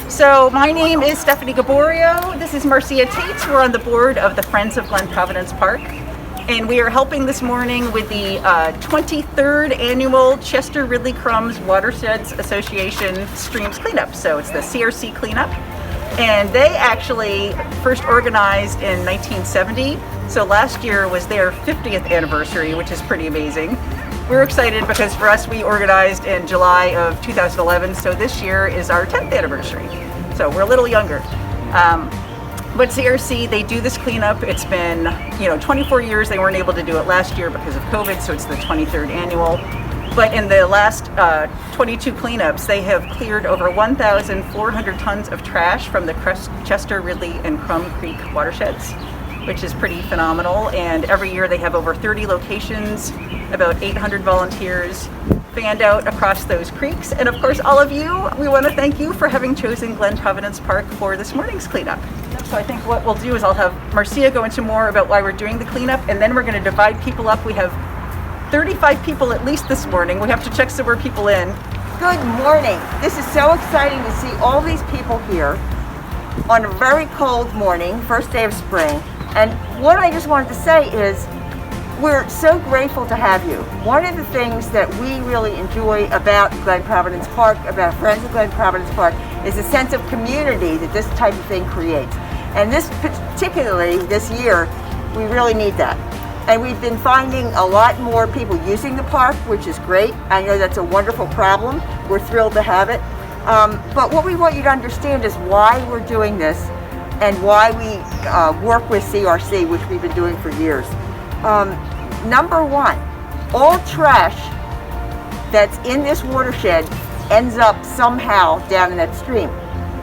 So my name is Stephanie Gaboriault. This is Marcia Tate. We're on the board of the Friends of Glen Providence Park. And we are helping this morning with the 23rd annual Chester Ridley Crum Watersheds Association Streams Cleanup. So it's the CRC cleanup. And they actually first organized in 1970. So last year was their 50th anniversary, which is pretty amazing. We're excited because for us, we organized in July of 2011. So this year is our 10th anniversary. So we're a little younger. But CRC, they do this cleanup. It's been, 24 years. They weren't able to do it last year because of COVID, so it's the 23rd annual. But in the last 22 cleanups, they have cleared over 1,400 tons of trash from the Chester, Ridley, and Crum Creek Watersheds, which is pretty phenomenal. And every year they have over 30 locations, about 800 volunteers fanned out across those creeks. And of course, all of you, we want to thank you for having chosen Glen Providence Park for this morning's cleanup. So I think what we'll do is I'll have Marcia go into more about why we're doing the cleanup, and then we're going to divide people up. We have 35 people at least this morning. We have to check some more people in. Good morning. This is so exciting to see all these people here on a very cold morning, first day of spring. And what I just wanted to say is we're so grateful to have you. One of the things that we really enjoy about Glen Providence Park, about Friends of Glen Providence Park, is a sense of community that this type of thing creates. And particularly this year, we really need that. And we've been finding a lot more people using the park, which is great. I know that's a wonderful problem. We're thrilled to have it. But what we want you to understand is why we're doing this and why we work with CRC, which we've been doing for years. Number one, all trash that's in this watershed ends up somehow down in that stream.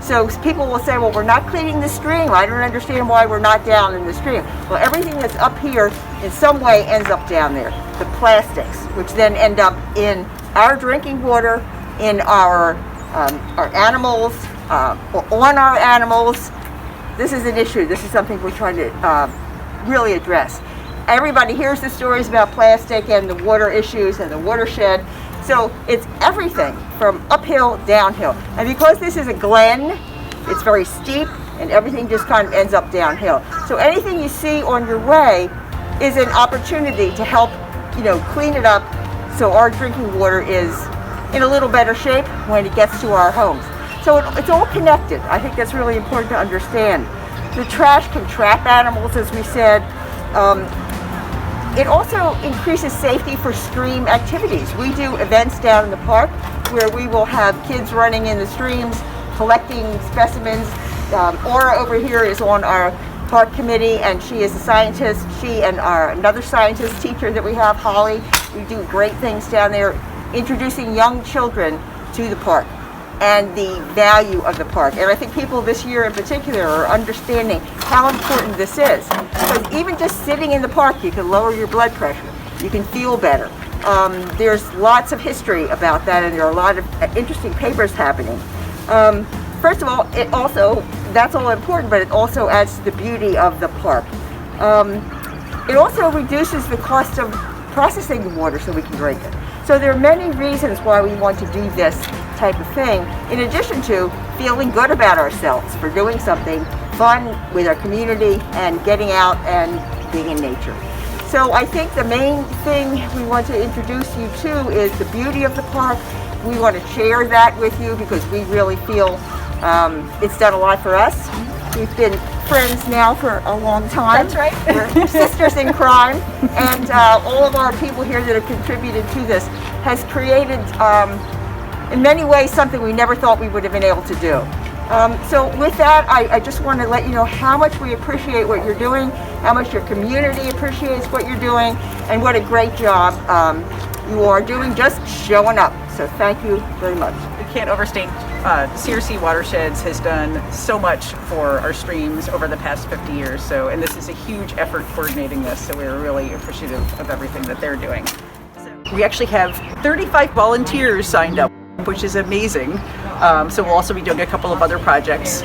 So people will say, well, we're not cleaning the stream. I don't understand why we're not down in the stream. Well, everything that's up here in some way ends up down there. The plastics, which then end up in our drinking water, in our animals, on our animals. This is an issue. This is something we're trying to really address. Everybody hears the stories about plastic and the water issues and the watershed. So it's everything from uphill, downhill. And because this is a glen, it's very steep and everything just kind of ends up downhill. So anything you see on your way is an opportunity to help, clean it up so our drinking water is in a little better shape when it gets to our homes. So it's all connected. I think that's really important to understand. The trash can trap animals, as we said. It also increases safety for stream activities. We do events down in the park where we will have kids running in the streams, collecting specimens. Aura over here is on our park committee, and she is a scientist. She and another scientist teacher that we have, Holly, we do great things down there, introducing young children to the park and the value of the park. And I think people this year in particular are understanding how important this is. Because even just sitting in the park, you can lower your blood pressure. You can feel better. There's lots of history about that, and there are a lot of interesting papers happening. First of all, that's all important, but it also adds to the beauty of the park. It also reduces the cost of processing the water so we can drink it. So there are many reasons why we want to do this type of thing, in addition to feeling good about ourselves for doing something fun with our community and getting out and being in nature. So I think the main thing we want to introduce you to is the beauty of the park. We want to share that with you because we really feel it's done a lot for us. We've been friends now for a long time. That's right. We're sisters in crime, and all of our people here that have contributed to this has created, in many ways, something we never thought we would have been able to do. So with that, I just want to let you know how much we appreciate what you're doing, how much your community appreciates what you're doing, and what a great job you are doing just showing up. So thank you very much. We can't overstate, CRC Watersheds has done so much for our streams over the past 50 years. And this is a huge effort coordinating this, so we're really appreciative of everything that they're doing. We actually have 35 volunteers signed up, which is amazing. So we'll also be doing a couple of other projects.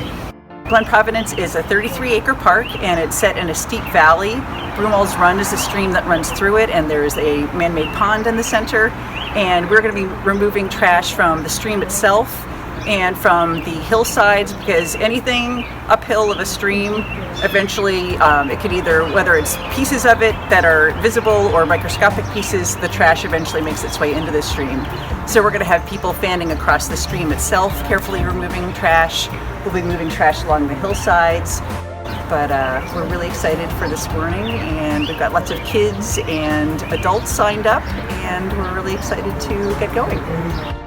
Glen Providence is a 33-acre park, and it's set in a steep valley. Broomall's Run is a stream that runs through it, and there's a man-made pond in the center. And we're going to be removing trash from the stream itself, and from the hillsides, because anything uphill of a stream, eventually it could either, whether it's pieces of it that are visible or microscopic pieces, the trash eventually makes its way into the stream. So we're going to have people fanning across the stream itself, carefully removing trash. We'll be moving trash along the hillsides. But we're really excited for this morning, and we've got lots of kids and adults signed up, and we're really excited to get going.